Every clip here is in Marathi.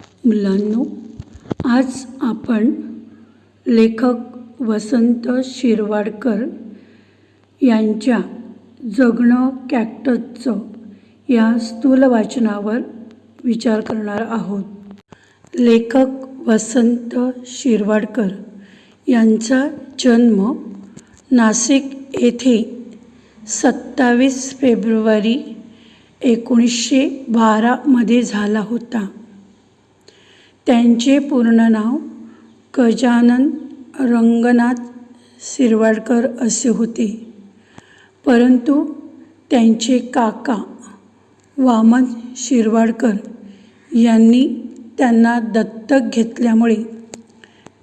मुलांनो, आज आपण लेखक वसंत शिरवाडकर यांच्या जगणं कॅक्टसचं या स्थूल वाचनावर विचार करणार आहोत. लेखक वसंत शिरवाडकर यांचा जन्म नाशिक येथे 27 फेब्रुवारी 1912 मध्ये झाला होता. त्यांचे पूर्ण नाव गजानन रंगनाथ शिरवाडकर असे होते, परंतु त्यांचे काका वामन शिरवाडकर यांनी त्यांना दत्तक घेतल्यामुळे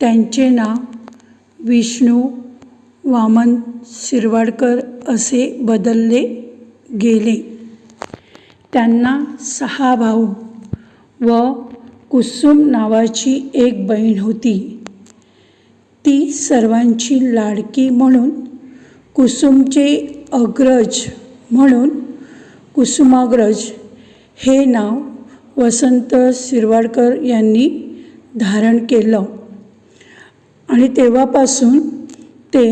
त्यांचे नाव विष्णू वामन शिरवाडकर असे बदलले गेले. त्यांना 6 भाऊ व कुसुम नावाची एक बहीण होती. ती सर्वांची लाडकी म्हणून कुसुमचे अग्रज म्हणून कुसुमाग्रज हे नाव वसंत शिरवाडकर यांनी धारण केलं आणि तेव्हापासून ते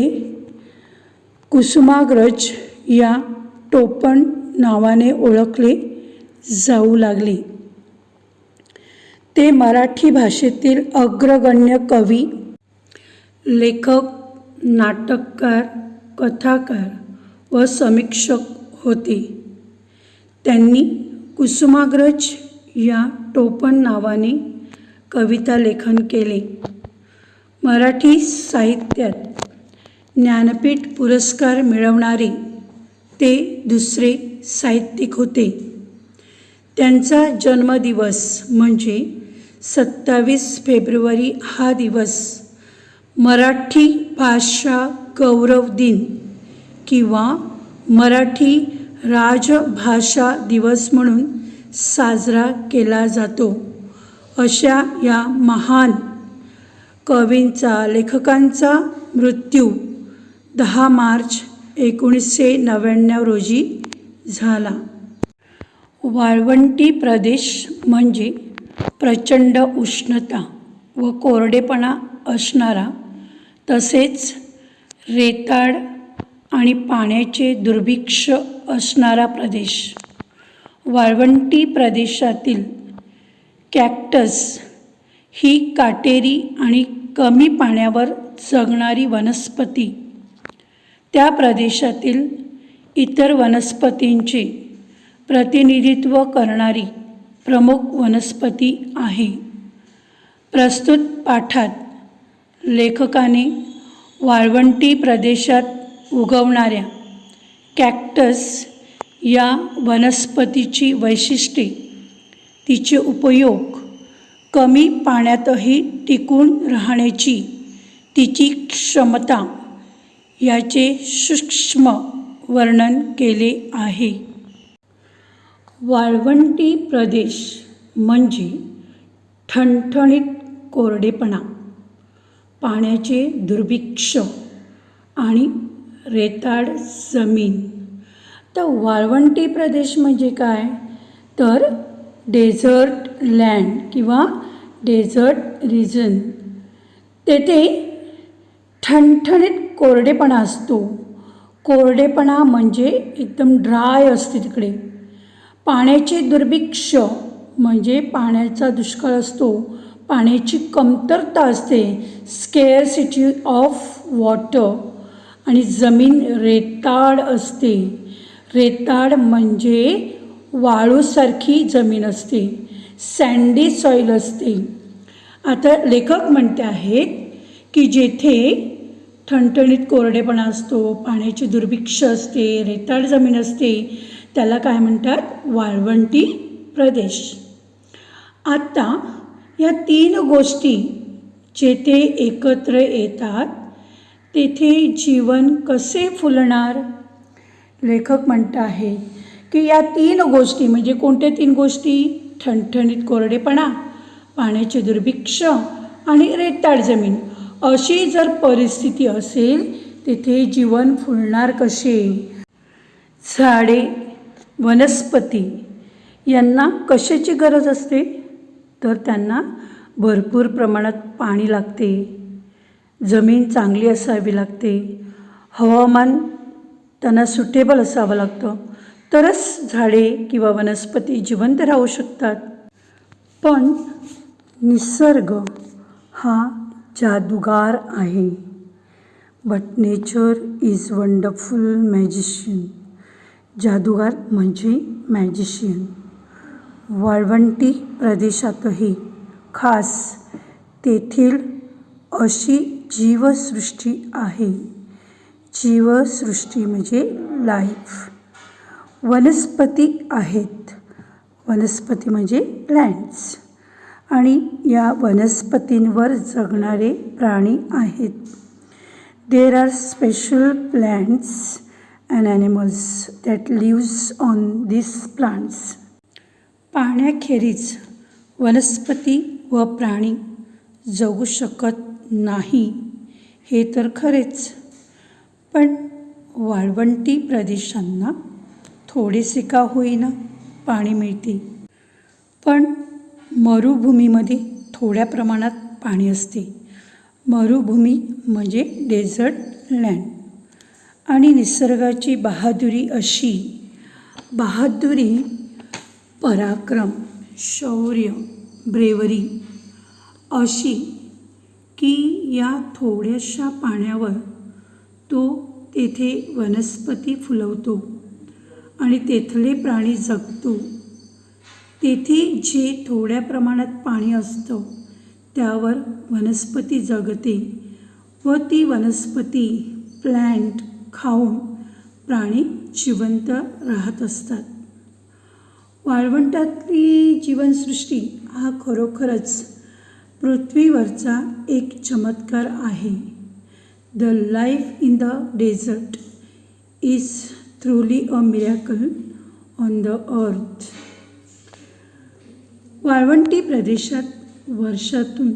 कुसुमाग्रज या टोपण नावाने ओळखले जाऊ लागले. ते मराठी भाषेतील अग्रगण्य कवी, लेखक, नाटककार, कथाकार व समीक्षक होते. त्यांनी कुसुमाग्रज या टोपण नावाने कविता लेखन केले. मराठी साहित्यात ज्ञानपीठ पुरस्कार मिळवणारे ते दुसरे साहित्यिक होते. त्यांचा जन्मदिवस म्हणजे 27 फेब्रुवारी हा दिवस मराठी भाषा गौरव दिन किंवा मराठी राजभाषा दिवस म्हणून साजरा केला जातो. अशा या महान कवींचा, लेखकांचा मृत्यू 10 मार्च 1999 रोजी झाला. वाळवंटी प्रदेश म्हणजे प्रचंड उष्णता व कोरडेपणा असणारा, तसेच रेताड आणि पाण्याचे दुर्भिक्ष असणारा प्रदेश. वाळवंटी प्रदेशातील कॅक्टस ही काटेरी आणि कमी पाण्यावर जगणारी वनस्पती त्या प्रदेशातील इतर वनस्पतींचे प्रतिनिधित्व करणारी प्रमुख वनस्पती आहे. प्रस्तुत पाठात लेखकाने वाळवंटी प्रदेशात उगवणाऱ्या कॅक्टस या वनस्पतीची वैशिष्ट्ये, तिचे उपयोग, कमी पाण्यातही टिकून राहण्याची तिची क्षमता याचे सूक्ष्म वर्णन केले आहे. वाळवंटी प्रदेश म्हणजे ठणठणीत कोरडेपणा, पाण्याचे दुर्भिक्ष आणि रेताड जमीन. तर वाळवंटी प्रदेश म्हणजे काय, तर डेझर्ट लँड किंवा डेझर्ट रिजन. तेथे ठणठणीत कोरडेपणा असतो. कोरडेपणा म्हणजे एकदम ड्राय असते तिकडे. पाण्याचे दुर्भिक्ष म्हणजे पाण्याचा दुष्काळ असतो, पाण्याची कमतरता असते, स्केअरसिटी ऑफ वॉटर. आणि जमीन रेताड असते. रेताड म्हणजे वाळूसारखी जमीन असते, सँडी सॉईल असते. आता लेखक म्हणते आहेत की जेथे ठणठणीत कोरडेपणा असतो, पाण्याची दुर्भिक्ष असते, रेताड जमीन असते, त्याला काय म्हणतात, वाळवंटी प्रदेश. आता या 3 गोष्टी जेथे एकत्र येतात तेथे जीवन कसे फुलणार. लेखक म्हणत आहेत की या 3 गोष्टी म्हणजे कोणत्या 3 गोष्टी, ठणठणीत कोरडेपणा, पाण्याचे दुर्भिक्ष आणि रेताड जमीन. अशी जर परिस्थिती असेल तेथे जीवन फुलणार कसे. झाडे, वनस्पती यांना कशाची गरज असते, तर त्यांना भरपूर प्रमाणात पाणी लागते, जमीन चांगली असावी लागते, हवामान त्यांना सुटेबल असावं लागतं, तरच झाडे किंवा वनस्पती जिवंत राहू शकतात. पण निसर्ग हा जादूगार आहे. But nature is wonderful magician. जादूगार म्हणजे मॅजिशियन. वाळवंटी प्रदेशातही खास तेथील अशी जीवसृष्टी आहे. जीवसृष्टी म्हणजे लाईफ. वनस्पती आहेत. वनस्पती म्हणजे प्लॅन्ट्स. आणि या वनस्पतींवर जगणारे प्राणी आहेत. There are special plants and animals that lives on this plants. पाण्याखेरीज वनस्पती व प्राणी जगू शकत नाही हे तर खरेच. पण वाळवंटी प्रदेशांना थोडेसे का होईना पाणी मिळते. पण मरुभूमीमध्ये थोड्या प्रमाणात पाणी असते. मरुभूमी म्हणजे डेझर्ट लँड. आणि निसर्गाची बहादुरी अशी, बहादुरी पराक्रम, शौर्य, ब्रेवरी अशी की या थोड्याशा पाण्यावर तो तेथे वनस्पती फुलवतो आणि तेथले प्राणी जगतो. तेथे जे थोड्या प्रमाणात पाणी असतं त्यावर वनस्पती जगते व ती वनस्पती प्लॅन्ट खाऊन प्राणी जिवंत राहत असतात. वाळवंटातली जीवनसृष्टी हा खरोखरच पृथ्वीवरचा एक चमत्कार आहे. The life in the dessert is truly a miracle on the earth. वाळवंटी प्रदेशात वर्षातून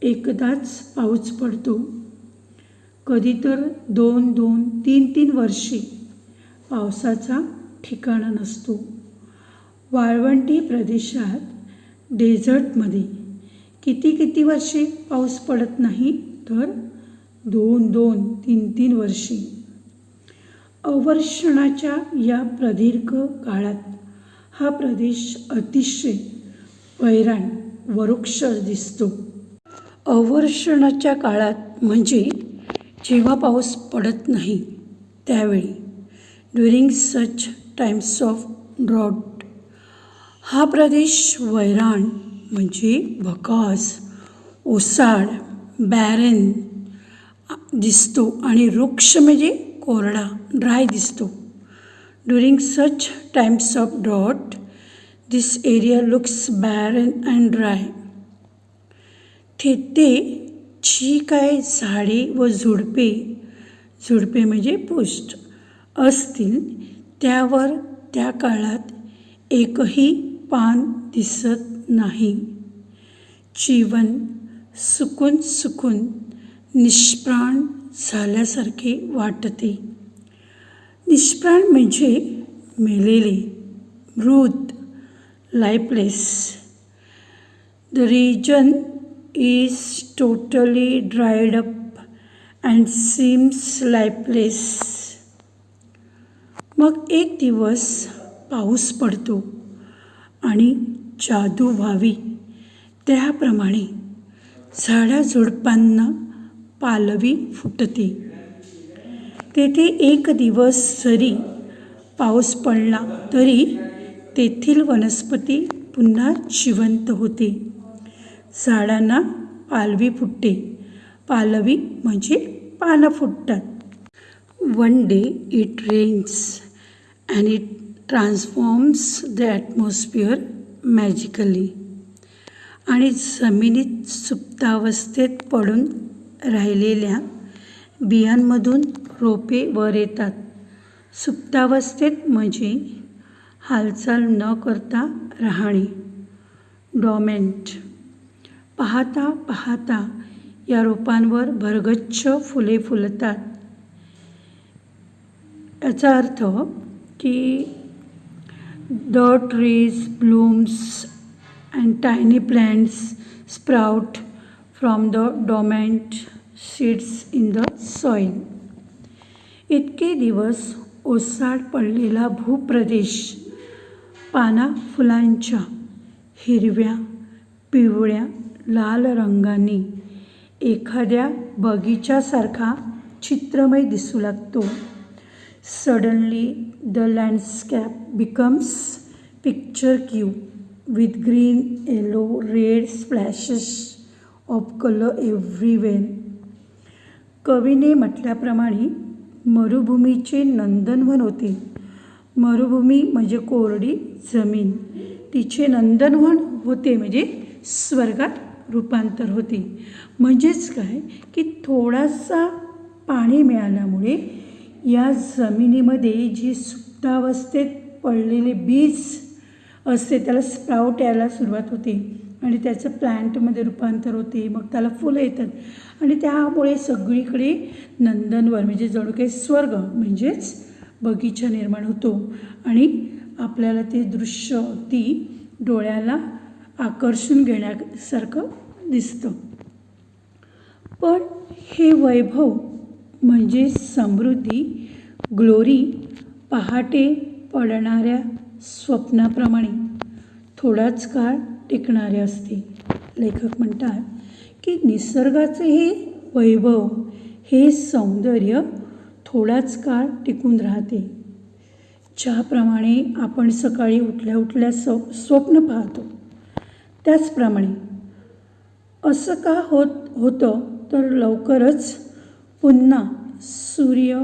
एकदाच पाऊस पडतो. कधी तर 2-2, 3-3 वर्षे पावसाचा ठिकाणा नसतो. वाळवंटी प्रदेशात डेझर्टमध्ये किती वर्षे पाऊस पडत नाही तर 2-2, 3-3 वर्षे. अवर्षणाच्या या प्रदीर्घ काळात हा प्रदेश अतिशय वैराण व वृक्ष दिसतो. अवर्षणाच्या काळात म्हणजे जेव्हा पाऊस पडत नाही त्यावेळी, during such times of drought, हा प्रदेश वैराण म्हणजे भकास, ओसाड, बॅरेन दिसतो आणि वृक्ष म्हणजे कोरडा, ड्राय दिसतो. During such times of drought this area looks barren and dry. तेथे जी काय झाडे व झुडपे म्हणजे पुष्ट असतील त्यावर त्या काळात एकही पान दिसत नाही. जीवन सुकून निष्प्राण झाल्यासारखे वाटते. निष्प्राण म्हणजे मेलेले, मृत, lifeless. The region is totally dried up and seems lifeless. मग एक दिवस पाऊस पडतो आणि जादू व्हावी त्याप्रमाणे झाडाझुडपांना पालवी फुटते. तेथे एक दिवस जरी पाऊस पडला तरी तेथील वनस्पती पुन्हा जिवंत होते. झाडांना पालवी फुटते. पालवी म्हणजे पानं फुटतात. One day it rains and it transforms the atmosphere magically. आणि जमिनीत सुप्तावस्थेत पडून राहिलेल्या बियांमधून रोपे वर येतात. सुप्तावस्थेत म्हणजे हालचाल न करता राहणे, डॉर्मेंट. पाहता पाहता या रोपांवर भरगच्च फुले फुलतात. याचा अर्थ की the trees blooms and tiny plants sprout from the dormant seeds in the soil. इतके दिवस ओसाड पडलेला भूप्रदेश पाना फुलांच्या हिरव्या, पिवळ्या, लाल रंगांनी एखाद्या बगीच्यासारखा चित्रमय दिसू लागतो. Suddenly the landscape becomes picture Q with green, yellow, red splashes of color everywhere. कवीने म्हटल्याप्रमाणे मरुभूमीचे नंदनवन होते. मरुभूमी म्हणजे कोरडी जमीन, तिचे नंदनवन होते म्हणजे स्वर्गात रूपांतर होते. म्हणजेच काय की थोडासा पाणी मिळाल्यामुळे या जमिनीमध्ये जी सुप्तावस्थेत पडलेले बीज असते त्याला स्प्राउट यायला सुरुवात होते आणि त्याचं प्लॅन्टमध्ये रूपांतर होते. मग त्याला फुलं येतात आणि त्यामुळे सगळीकडे नंदनवन म्हणजे जणू काही स्वर्ग म्हणजेच बगीचा निर्माण होतो आणि आपल्याला ते दृश्य अगदी डोळ्याला आकर्षून घेण्यासारखं दिसतं. पण हे वैभव म्हणजे समृद्धी, ग्लोरी पहाटे पडणाऱ्या स्वप्नाप्रमाणे थोडाच काळ टिकणारे असते. लेखक म्हणतात की निसर्गाचे हे वैभव, हे सौंदर्य थोडाच काळ टिकून राहते. ज्याप्रमाणे आपण सकाळी उठल्या उठल्या स्वप्न पाहतो त्याचप्रमाणे असं का होतं तर लवकरच पुन्हा सूर्य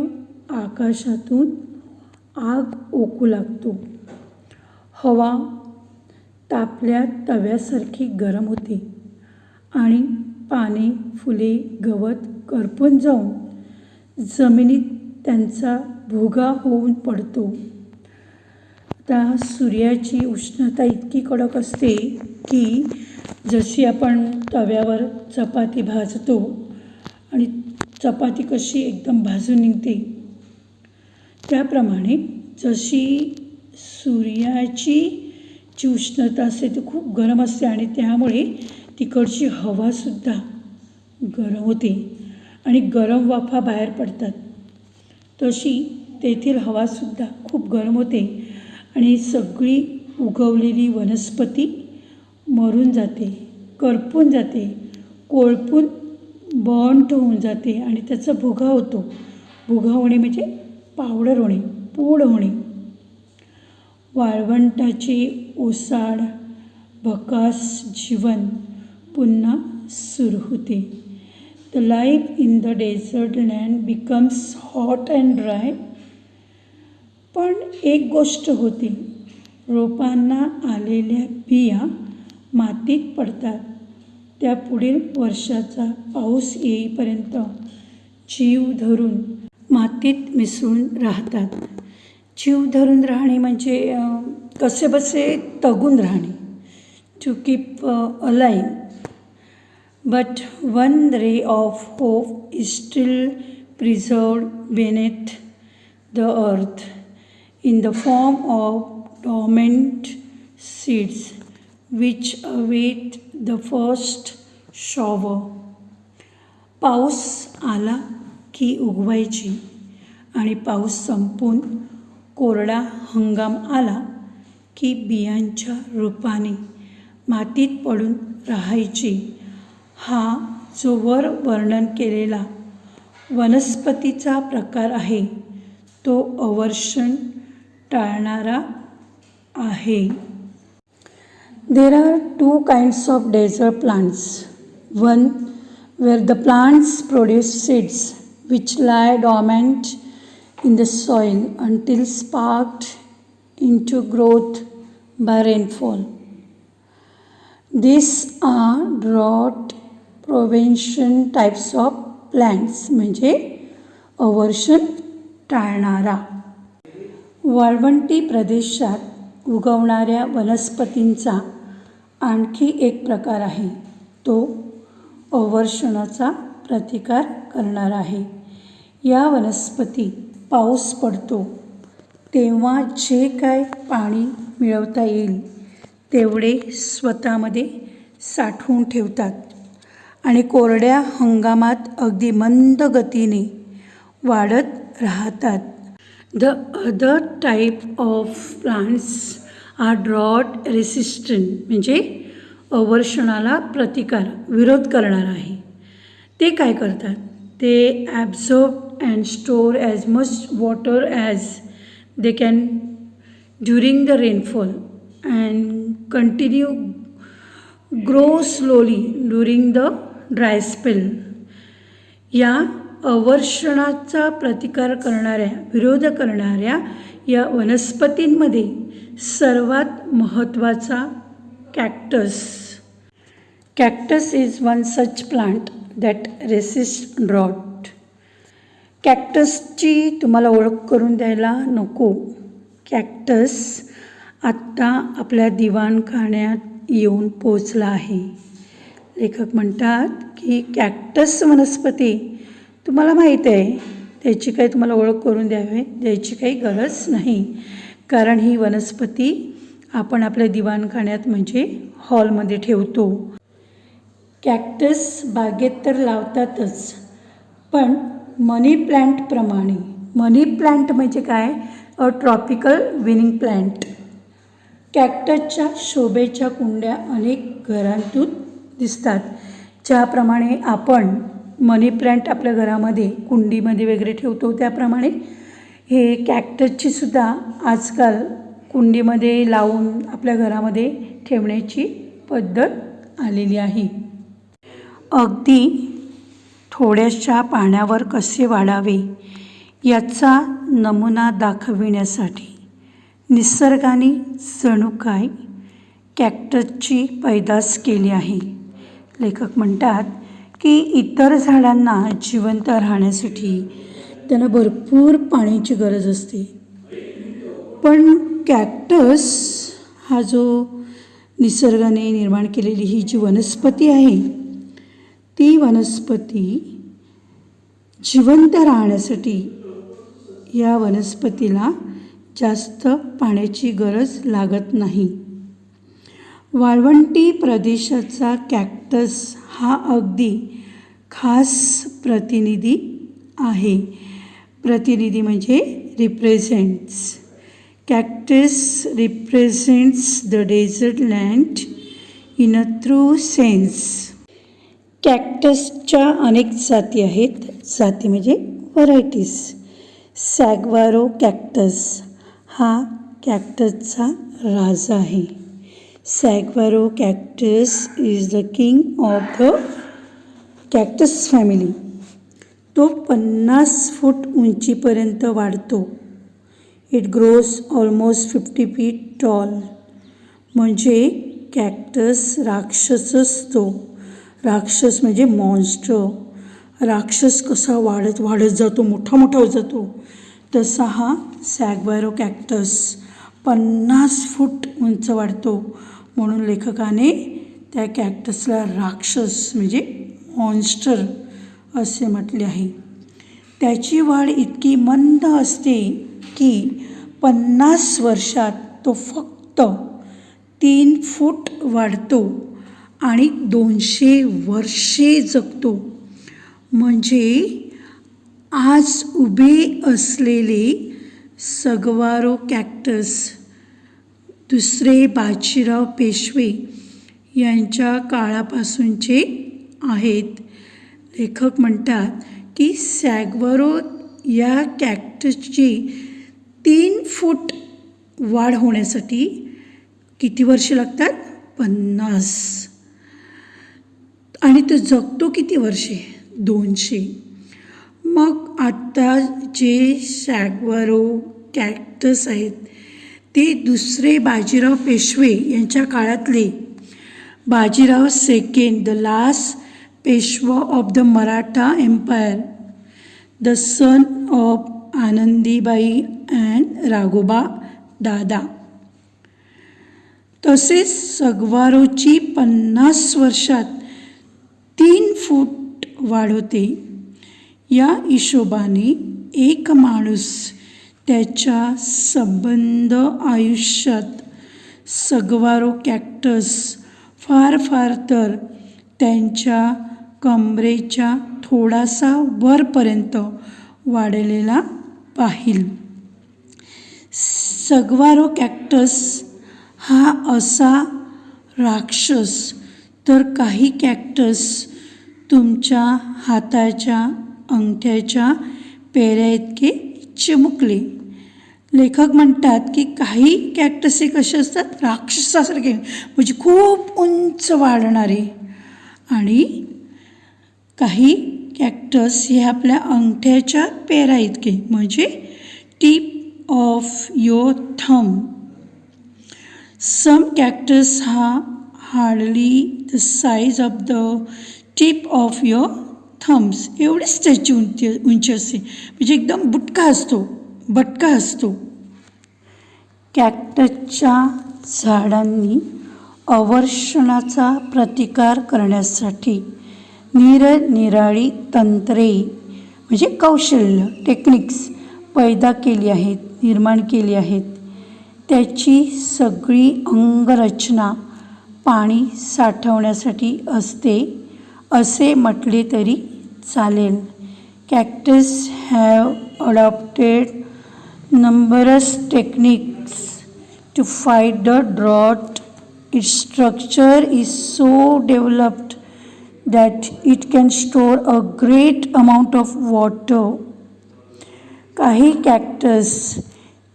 आकाशातून आग ओकू लागतो. हवा तापल्या तव्यासारखी गरम होते आणि पाने, फुले, गवत करपून जाऊन जमिनीत त्यांचा भुगा होऊन पडतो. त्या सूर्याची उष्णता इतकी कडक असते की जशी आपण तव्यावर चपाती भाजतो आणि चपाती कशी एकदम भाजून निघते त्याप्रमाणे जशी सूर्याची जी उष्णता असते ती खूप गरम असते आणि त्यामुळे तिकडची हवासुद्धा गरम होते आणि गरम वाफा बाहेर पडतात. तशी तेथील हवासुद्धा खूप गरम होते आणि सगळी उगवलेली वनस्पती मरून जाते, करपून जाते, कोळपून बर्न्ट होऊन जाते आणि त्याचा भुगा होतो. भुगा होणे म्हणजे पावडर होणे, पूड होणे. वाळवंटाचे ओसाड भकास जीवन पुन्हा सुरू होते. The life in the desert land becomes hot and dry. पण एक गोष्ट होती, रोपांना आलेल्या बिया मातीत पडतात. त्या पुढील वर्षाचा पाऊस येईपर्यंत जीव धरून मातीत मिसळून राहतात. जीव धरून राहणे म्हणजे कसेबसे तगून राहणे, to keep alive. But one ray of hope is still preserved beneath the earth in the form of dormant seeds which await the first shower. पाऊस आला की उगवायची आणि पाऊस संपून कोरडा हंगाम आला की बियांच्या रूपाने मातीत पडून राहायची. हा जो वर वर्णन केलेला वनस्पतीचा प्रकार आहे तो अवर्षण टाळणारा आहे. There are two kinds of desert plants. One where the plants produce seeds which lie dormant in the soil until sparked into growth by rainfall. These are drought prevention types of plants म्हणजे अवर्षण टाळणारा. वाळवंटी प्रदेशात उगवणाऱ्या वनस्पतींचा आणखी एक प्रकार आहे, तो अवर्षणाचा प्रतिकार करणारा आहे. या वनस्पती पाऊस पडतो तेव्हा जे काय पाणी मिळवता येईल तेवढे स्वतःमध्ये साठवून ठेवतात आणि कोरड्या हंगामात अगदी मंद गतीने वाढत राहतात. The other type of plants are drought resistant, म्हणजे अवर्षणाला विरोध करणार आहे. ते काय करतात? ते absorb and store as much water as they can during the rainfall and continue grow slowly during the dry spell. या अवर्षणाचा विरोध करणाऱ्या या वनस्पतींमध्ये सर्वात महत्त्वाचा cactus. Cactus is one such plant that resist drought. कॅक्टसची तुम्हाला ओळख करून द्यायला नको. कॅक्टस आत्ता आपल्या दिवाणखान्यात येऊन पोचला आहे. लेखक म्हणतात की कॅक्टस वनस्पती तुम्हाला माहीत आहे, त्याची काही तुम्हाला ओळख करून द्यायची काही गरज नाही, कारण ही वनस्पती आपण आपल्या दिवाणखान्यात म्हणजे हॉलमध्ये ठेवतो. कॅक्टस बागेत तर लावतातच, पण मनी प्लांटप्रमाणे, मनी प्लांट म्हणजे काय? A tropical vining plant. कॅक्टसच्या शोभेच्या कुंड्या अनेक घरांतून दिसतात. ज्याप्रमाणे आपण मनी प्लांट आपल्या घरामध्ये कुंडीमध्ये वगैरे ठेवतो, त्याप्रमाणे हे कॅक्टसची सुद्धा आजकाल कुंडीमध्ये लावून आपल्या घरामध्ये ठेवण्याची पद्धत आलेली आहे. अगदी थोड्याशा पाण्यावर कसे वाढावे याचा नमुना दाखविण्यासाठी निसर्गाने जणू काय कॅक्टसची पैदास केली आहे. लेखक म्हणतात की इतर झाडांना जिवंत राहण्यासाठी त्यांना भरपूर पाण्याची गरज असते, पण कॅक्टस हा जो निसर्गाने निर्माण केलेली ही जी वनस्पती आहे, ती वनस्पती जिवंत राहण्यासाठी या वनस्पतीला जास्त पाण्याची गरज लागत नाही. वाळवंटी प्रदेशाचा कॅक्टस हा अगदी खास प्रतिनिधी आहे. प्रतिनिधी म्हणजे represents. Cactus represents the desert land in a true sense. कॅक्टसच्या अनेक जाती आहेत. जाती म्हणजे व्हरायटीज. सॅग्वारो कॅक्टस हा कॅक्टसचा राजा आहे. Saguaro cactus is the king of the cactus family. तो 50 फूट उंचीपर्यंत वाढतो. It grows almost 50 feet tall. म्हणजे कॅक्टस राक्षस असतो. राक्षस म्हणजे मॉन्स्टर. राक्षस कसा वाढत जातो, मोठा होत जातो, तसा हा सॅग्वारो कॅक्टस 50 फूट उंच वाढतो. म्हणून लेखकाने त्या कॅक्टसला राक्षस म्हणजे मॉन्स्टर असे म्हटले आहे. त्याची वाढ इतकी मंद असते की 50 वर्षात तो फक्त 3 फूट वाढतो आणि 200 वर्षे जगतो. म्हणजे आज उभे असलेले सॅग्वारो कॅक्टस दुसरे बाजीराव पेशवे यांच्या काळापासूनचे आहेत. लेखक म्हणतात की सॅग्वारो या कॅक्टसची 3 फूट वाढ होण्यासाठी किती वर्षे लागतात? 50. आणि तो जगतो किती वर्षे? 200. मग आता जे सॅग्वारो कॅक्टस आहेत ते दुसरे बाजीराव पेशवे यांच्या काळातले Bajirao second, the last Peshwa of the Maratha empire, the son of Anandibai and Raghoba Dada. तसेच सॅग्वारोची 50 वर्षात 3 फूट वाढ होते. या हिशोबाने एक माणूस त्याच्या संबंध आयुष्यात सगवारो कॅक्टस फार फार तर त्यांच्या कमरेच्या थोडासा वरपर्यंत वाढलेला पाहिल. सगवारो कॅक्टस हा असा राक्षस तर काही कॅक्टस तुमच्या हाताच्या अंगठ्याच्या पेऱ्याइतके चिमुकले. लेखक म्हणतात की काही कॅक्टस हे कसे असतात, राक्षसासारखे, म्हणजे खूप उंच वाढणारे, आणि काही कॅक्टस हे आपल्या अंगठ्याच्या पेराइतके, म्हणजे tip of your thumb. Some cactus are hardly the size of the tip of your thumbs. एवढीच त्याची उंची असते, म्हणजे एकदम बटका असतो. कॅक्टसच्या झाडांनी अवर्षणाचा प्रतिकार करण्यासाठी निरनिराळी तंत्रे म्हणजे कौशल्य, टेक्निक्स निर्माण केली आहेत. त्याची सगळी अंगरचना पाणी साठवण्यासाठी असते असे म्हटले तरी चालेल. Cactus have adopted numbers techniques to fight the drought. Its structure is so developed that it can store a great amount of water. काही कॅक्टस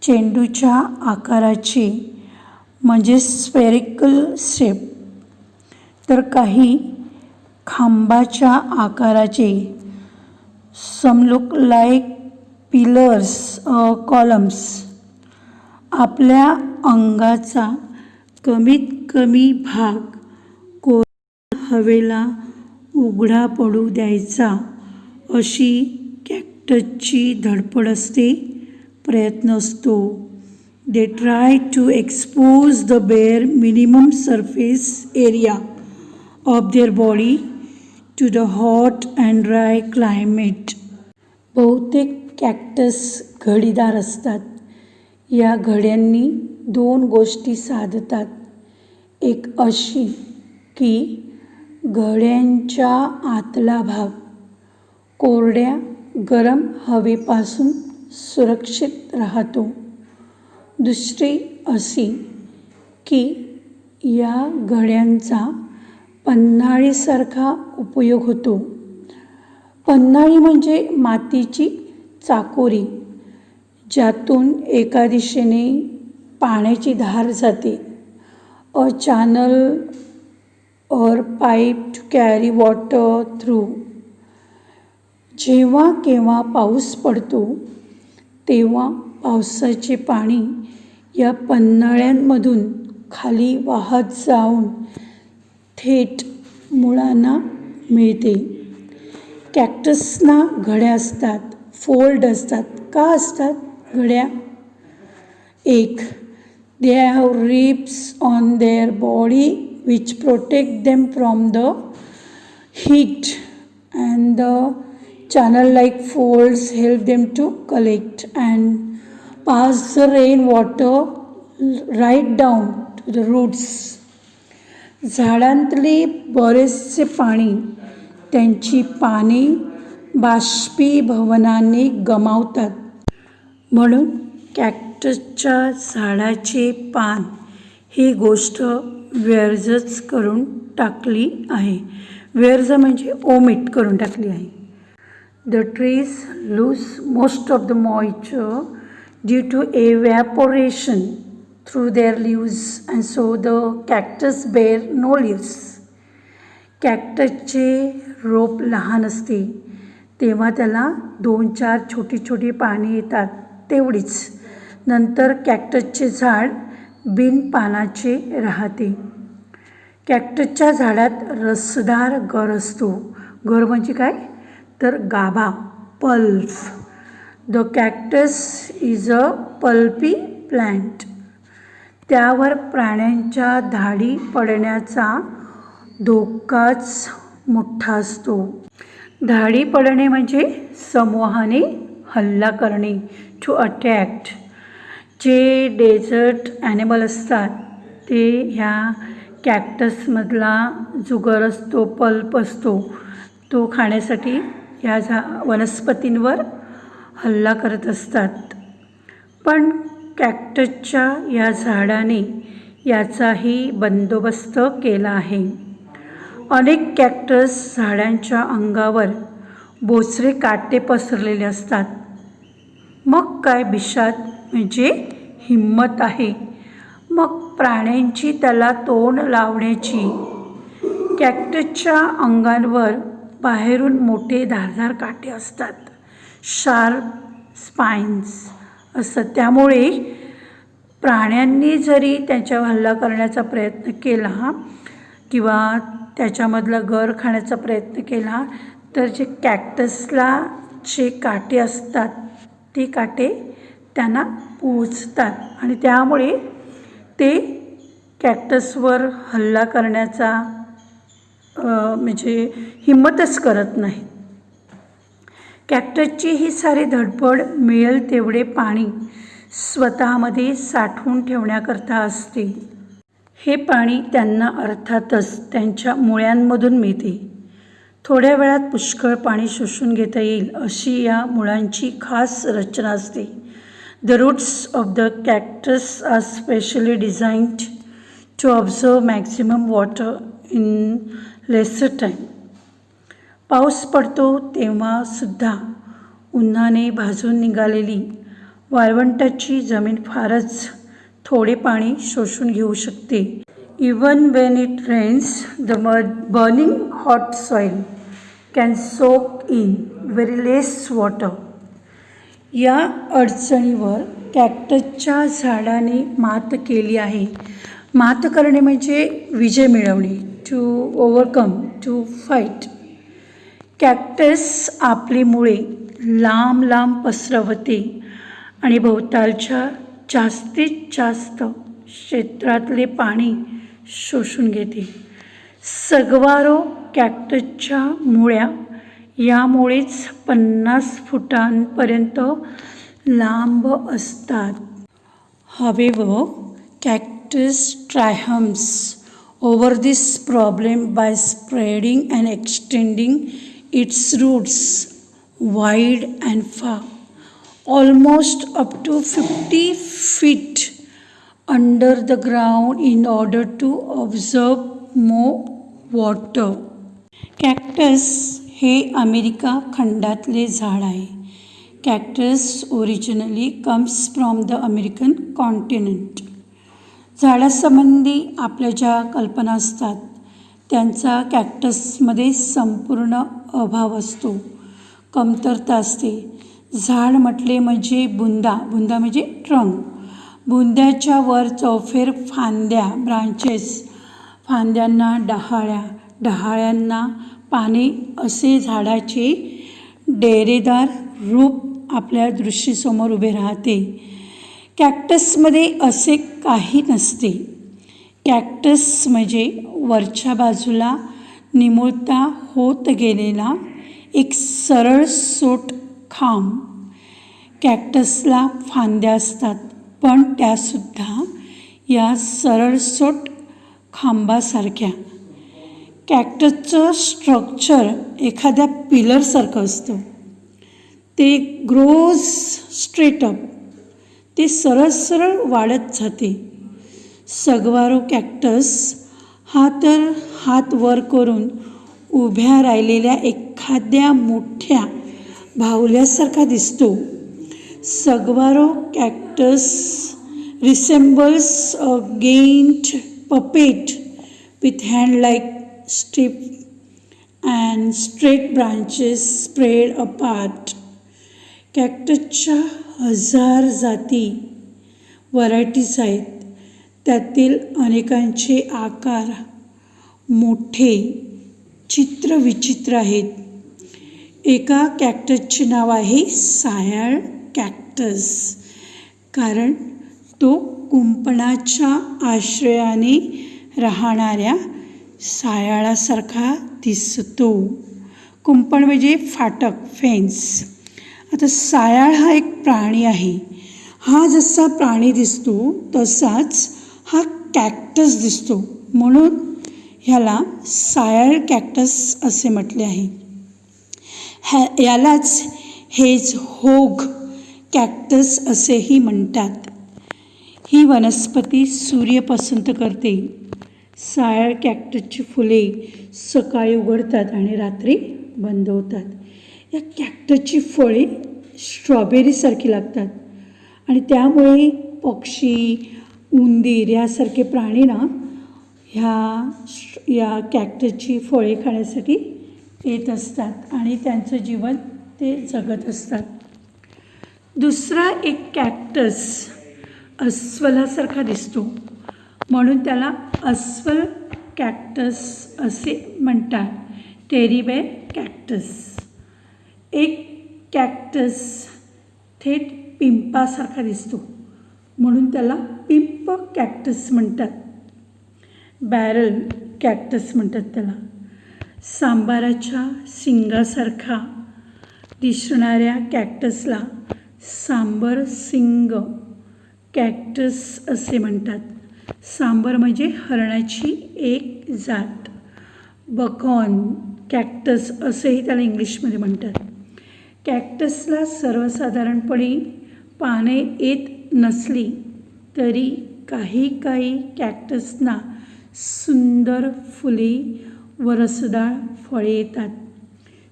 चेंडूच्या आकाराचे म्हणजे स्फेरिकल शेप, तर काही खांबाच्या आकाराचे some look like pillars columns. आपल्या अंगाचा कमीत कमी भाग कोरड्या हवेला उघडा पडू द्यायचा अशी कॅक्टसची धडपड असते, प्रयत्न असतो. They try to expose the bare minimum surface area of their body to the hot and dry climate. बहुतेक कॅक्टस घडीदार असतात. या घड्यांनी दोन गोष्टी साधतात. एक अशी की घड्यांच्या आतला भाग कोरड्या गरम हवेपासून सुरक्षित राहतो. दुसरी अशी की या घड्यांचा पन्हाळीसारखा उपयोग होतो. पन्हाळी म्हणजे मातीची चाकोरी ज्यातून एका दिशेने पाण्याची धार जाते. अ चॅनल और pipe to carry water through. जेव्हा केव्हा पाऊस पडतो तेव्हा पावसाचे पाणी या पन्हाळ्यांमधून खाली वाहत जाऊन थेट मुळांना मिळते. कॅक्टसना घड्या असतात, फोल्ड असतात. का असतात घड्या? एक, they have ribs on their body which protect them from the heat and the channel-like folds help them to collect and pass the rainwater right down to the roots. झाडांतले बरेचसे पाणी त्यांची पाने बाष्पीभवनाने गमावतात. म्हणून कॅक्टसच्या झाडाचे पान ही गोष्ट व्यर्थच करून टाकली आहे. व्यर्थ म्हणजे ओमिट करून टाकली आहे. The trees lose most of the moisture due to evaporation through their leaves and so the cactus bear no leaves. कॅक्टसचे रोप लहान असते तेव्हा त्याला 2-4 छोटी छोटी पाने येतात, तेवढीच. नंतर कॅक्टसचे झाड बिनपानाचे राहते. कॅक्टसच्या झाडात रसदार गर असतो. गर म्हणजे काय तर गाभा, pulp. The cactus is a pulpy plant. त्यावर प्राण्यांच्या धाडी पडण्याचा धोकाच मोठा असतो. धाडी पडणे म्हणजे समूहाने हल्ला करणे, टू अटॅक्ट. जे डेझर्ट ॲनिमल असतात ते ह्या कॅक्टसमधला जो गर असतो, पल्प असतो, तो खाण्यासाठी ह्या वनस्पतींवर हल्ला करत असतात. पण कॅक्टसच्या या झाडाने याचाही बंदोबस्त केला आहे. अनेक कॅक्टस झाडांच्या अंगावर बोचरे काटे पसरलेले असतात. मग काय बिशात म्हणजे हिम्मत आहे. मग प्राण्यांची त्याला तोंड लावण्याची. कॅक्टसच्या अंगांवर बाहेरून मोठे धारदार काटे असतात, शार्प स्पाइन्स असतात. त्यामुळे प्राण्यांनी जरी त्याच्यावर हल्ला करण्याचा प्रयत्न केला किंवा त्याच्यामधला गर खाण्याचा प्रयत्न केला तर जे कॅक्टसला जे काटे असतात ते काटे त्यांना पोचतात आणि त्यामुळे ते कॅक्टसवर हल्ला करण्याचा म्हणजे हिम्मतच करत नाही. कॅक्टसची ही सारी धडपड मिळेल तेवढे पाणी स्वतःमध्ये साठवून ठेवण्याकरता असते. हे पाणी त्यांना अर्थातच त्यांच्या मुळ्यांमधून मिळते. थोड्या वेळात पुष्कळ पाणी शोषून घेता येईल अशी या मुळांची खास रचना असते. The roots of the cactus are specially designed to observe maximum water in lesser time. पाऊस पडतो तेव्हासुद्धा उन्हाने भाजून निघालेली वाळवंटाची जमीन फारच थोडे पाणी शोषून घेऊ शकते. Even when it rains the burning hot soil can soak in very less water. या अडचणीवर कॅक्टसच्या झाडाने मात केली आहे. मात करणे म्हणजे विजय मिळवणे, to overcome, to fight. Cactus आपली मुळे लांब लांब पसरवते आणि भोवतालच्या जास्तीत जास्त क्षेत्रातले पाणी शोषून घेते. सगवारो कॅक्टसच्या मुळ्या यामुळेच 50 फुटांपर्यंत लांब असतात. However, cactus triumphs over this problem by spreading and extending its roots wide and far, almost up to 50 feet under the ground in order to absorb more water. Cactus हे अमेरिका खंडातले झाड आहे. Cactus originally comes from the American continent. झाडासंबंधी आपल्या ज्या कल्पना असतात त्यांचा कॅक्टसमध्ये संपूर्ण अभाव असतो, कमतरता असते. झाड म्हटले म्हणजे बुंदा, बुंदा म्हणजे ट्रंक. बुंद्याच्या वर चौफेर फांद्या, ब्रांचेस, फांद्यांना डहाळ्या, डहाळ्यांना पाने असे झाडाचे डेरेदार रूप आपल्या दृष्टीसमोर उभे राहते. कॅक्टसमध्ये असे काही नसते. कॅक्टस म्हणजे वरच्या बाजूला निमुळता होत गेलेला एक सरळसोट खांब. कॅक्टसला फांद्या असतात पण त्यासुद्धा या सरळसोट खांबासारख्या. कॅक्टसचं स्ट्रक्चर एखाद्या पिलरसारखं असतं. ते ग्रोज स्ट्रेट अप, ते सरळ सरळ वाढत जाते. सगवारो कॅक्टस हा तर हात वर करून उभ्या राहिलेल्या एखाद्या मोठ्या भावल्यासारखा दिसतो. Saguaro cactus resembles a giant puppet with hand-like strip and straight branches spread apart. कॅक्टसच्या 1000 जाती, व्हरायटीज आहेत. त्यातील अनेकांचे आकार मोठे, चित्रविचित्र आहेत. एका कॅक्टसचे नाव आहे सायाळ कॅक्टस, कारण तो कुंपणाच्या आश्रयाने राहणाऱ्या सायाळासारखा दिसतो. कुंपण म्हणजे फाटक, फेन्स. आता सायाळ हा एक प्राणी आहे. हा जसा प्राणी दिसतो तसाच हा कॅक्टस दिसतो, म्हणून ह्याला सायाळ कॅक्टस असे म्हटले आहे. यालाच हेजहोग कॅक्टस असेही म्हणतात. ही वनस्पती सूर्य पसंत करते. सायाळ कॅक्टसची फुले सकाळी उघडतात आणि रात्री बंद होतात. या कॅक्टसची फळे स्ट्रॉबेरीसारखी लागतात आणि त्यामुळे पक्षी, उंदीर यासारखे प्राणी ना या कॅक्टसची फळे खाण्यासाठी येत असतात आणि त्यांचं जीवन ते जगत असतात. दुसरा एक कॅक्टस अस्वलासारखा दिसतो, म्हणून त्याला अस्वल कॅक्टस असे म्हणतात. टेरीबेर कॅक्टस. एक कॅक्टस थेट पिंपासारखा दिसतो, म्हणून त्याला पिंप कॅक्टस म्हणतात. बॅरल कॅक्टस म्हणतात त्याला. सांबाराच्या शिंगासारखा दिसणाऱ्या कॅक्टसला सांबर सिंग कॅक्टस असे म्हणतात. सांबर म्हणजे हरणाची एक जात. बकॉन कॅक्टस असेही त्याला इंग्लिशमध्ये म्हणतात. कॅक्टसला सर्वसाधारणपणे पाने येत नसली तरी काही कॅक्टसना सुंदर फुले व रसदार फळे येतात.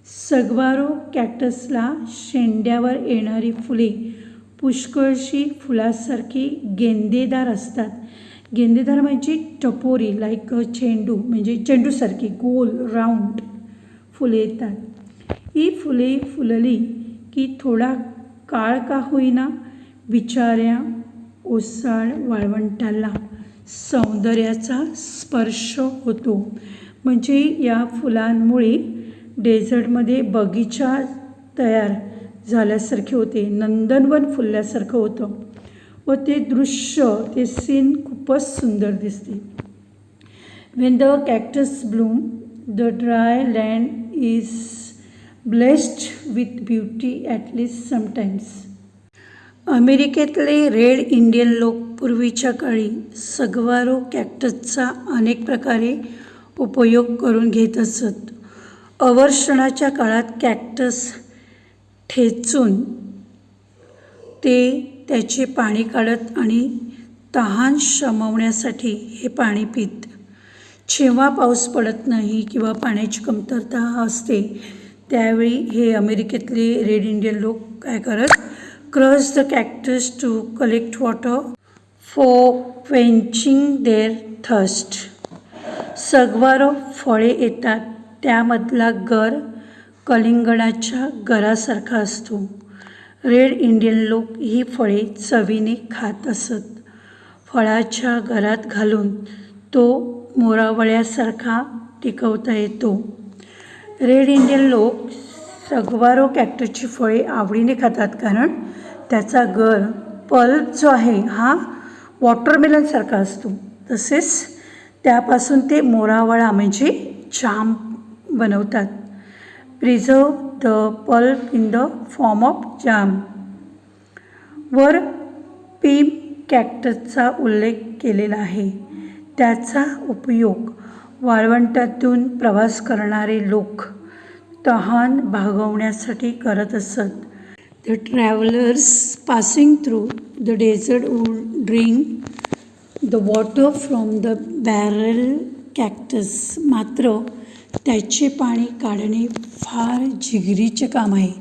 सगवारो कॅक्टसला शेंड्यावर येणारी फुले पुष्कळशी फुलासारखी गेंदेदार असतात. गेंदेदार म्हणजे टपोरी, लाईक चेंडू, म्हणजे चेंडूसारखी गोल राऊंड फुले येतात. ही फुले फुलली की थोडा काळ का होईना बिचाऱ्या ओसाड वाळवंटाला सौंदर्याचा स्पर्श होतो. म्हणजे या फुलांमुळे डेझर्टमध्ये बगीचा तयार झाल्यासारखे होते, नंदनवन फुलल्यासारखं होतं व ते दृश्य, ते सीन खूपच सुंदर दिसते. When the cactus bloom, the dry land is blessed with beauty at least sometimes. अमेरिकेतले रेड इंडियन लोक पूर्वीच्या काळी सगवारो कॅक्टसचा अनेक प्रकारे उपयोग करून घेत असत. अवर्षणाच्या काळात कॅक्टस ठेचून ते त्याचे पाणी काढत आणि तहान शमवण्यासाठी हे पाणी पित. जेव्हा पाऊस पडत नाही किंवा पाण्याची कमतरता असते त्यावेळी हे अमेरिकेतले रेड इंडियन लोक काय करत, crush the cactus to collect water for quenching their thirst. Saguaro फळे येतात, त्यामधला गर कलिंगडाच्या गरासारखा असतो. रेड इंडियन लोक ही फळे चवीने खात असत. फळाच्या गरात घालून तो मोरावळ्यासारखा टिकवता येतो. रेड इंडियन लोक सगवारो कॅक्टसची फळे आवडीने खातात, कारण त्याचा गर, पल्प जो आहे हा वॉटरमेलनसारखा असतो. तसेच त्यापासून ते मोरावळा म्हणजे जाम बनवतात. Preserve the pulp in the form of jam. वर पिंप कॅक्टसचा उल्लेख केलेला आहे. त्याचा उपयोग वाळवंटातून प्रवास करणारे लोक तहान भागवण्यासाठी करत असत. The travellers passing through the desert would drink the water from the barrel cactus. मात्र त्याचे पाणी काढणे फार जिगरीचे काम आहे.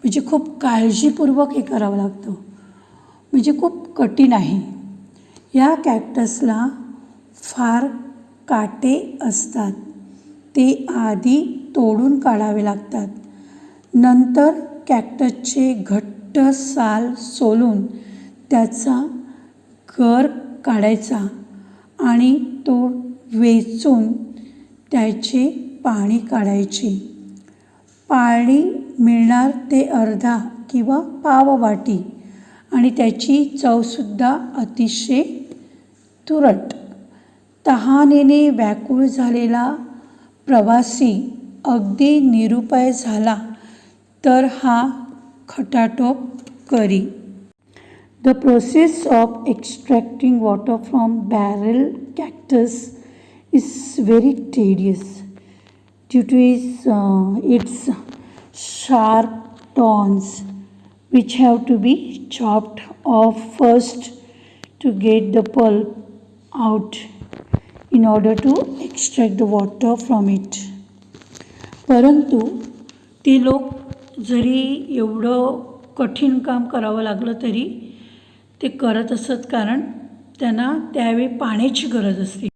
म्हणजे खूप काळजीपूर्वक हे करावं लागतं, म्हणजे खूप कठीण आहे. या कॅक्टसला फार काटे असतात, ते आधी तोडून काढावे लागतात. नंतर कॅक्टसचे घट्ट साल सोलून त्याचा गर काढायचा आणि तो वेचून त्याचे पाणी काढायचे. पाणी मिळणार ते अर्धा किंवा पाव वाटी आणि त्याची चवसुद्धा अतिशय तुरट. तहानेने व्याकुळ झालेला प्रवासी अगदी निरुपाय झाला तर हा खटाटोप करी. The process of extracting water from barrel cactus is very tedious due to its sharp thorns, which have to be chopped off first to get the pulp out in order to extract the water from it. परंतु ते लोक जरी एवढं कठीण काम करावं लागलं तरी ते करत असत, कारण त्यांना त्यावेळी पाण्याची गरज असते.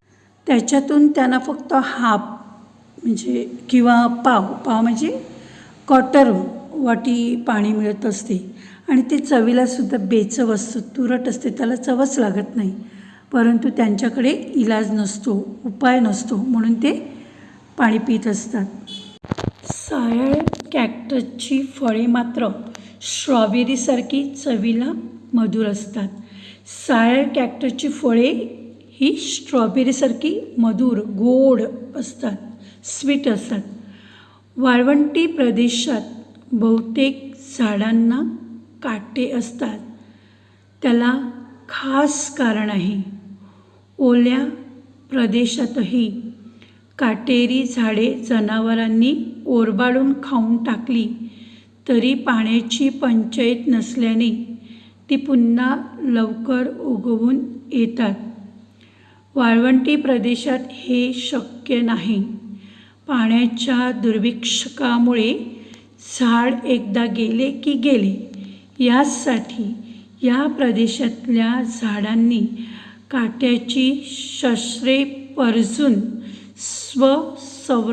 त्याच्यातून त्यांना फक्त हाफ म्हणजे किंवा पाव म्हणजे क्वार्टर वाटी पाणी मिळत असते आणि ते चवीलासुद्धा बेचव असतं, तुरट असते, त्याला चवच लागत नाही. परंतु त्यांच्याकडे इलाज नसतो, उपाय नसतो, म्हणून ते पाणी पित असतात. सायळ कॅक्टसची फळे मात्र स्ट्रॉबेरीसारखी चवीला मधुर असतात. सायळ कॅक्टसची फळे ही स्ट्रॉबेरीसारखी मधुर गोड असतात, स्वीट असतात. वाळवंटी प्रदेशात बहुतेक झाडांना काटे असतात. त्याला खास कारण आहे. ओल्या प्रदेशातही काटेरी झाडे जनावरांनी ओरबाडून खाऊन टाकली तरी पाण्याची पंचाईत नसल्याने ती पुन्हा लवकर उगवून येतात. वाळवंटी प्रदेशात हे शक्य नाही. पाण्याच्या दुर्भिक्षकामुळे झाड एकदा गेले की गेले. यासाठी या प्रदेशातल्या झाडांनी काट्याची शस्त्रे परजून स्वसंरक्षणाची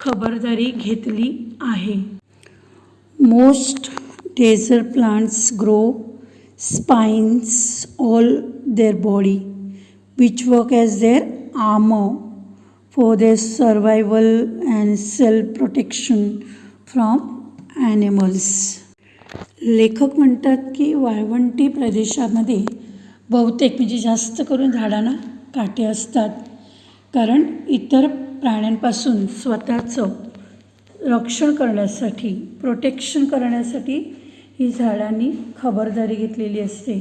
खबरदारी घेतली आहे. Most desert plants grow spines all their body, which work as their armor for their survival and self-protection from animals. लेखक म्हणतात की वाळवंटी प्रदेशामध्ये बहुतेक म्हणजे जास्त करून झाडांना काटे असतात, कारण इतर प्राण्यांपासून स्वतःचं रक्षण करण्यासाठी, प्रोटेक्शन करण्यासाठी ही झाडांनी खबरदारी घेतलेली असते.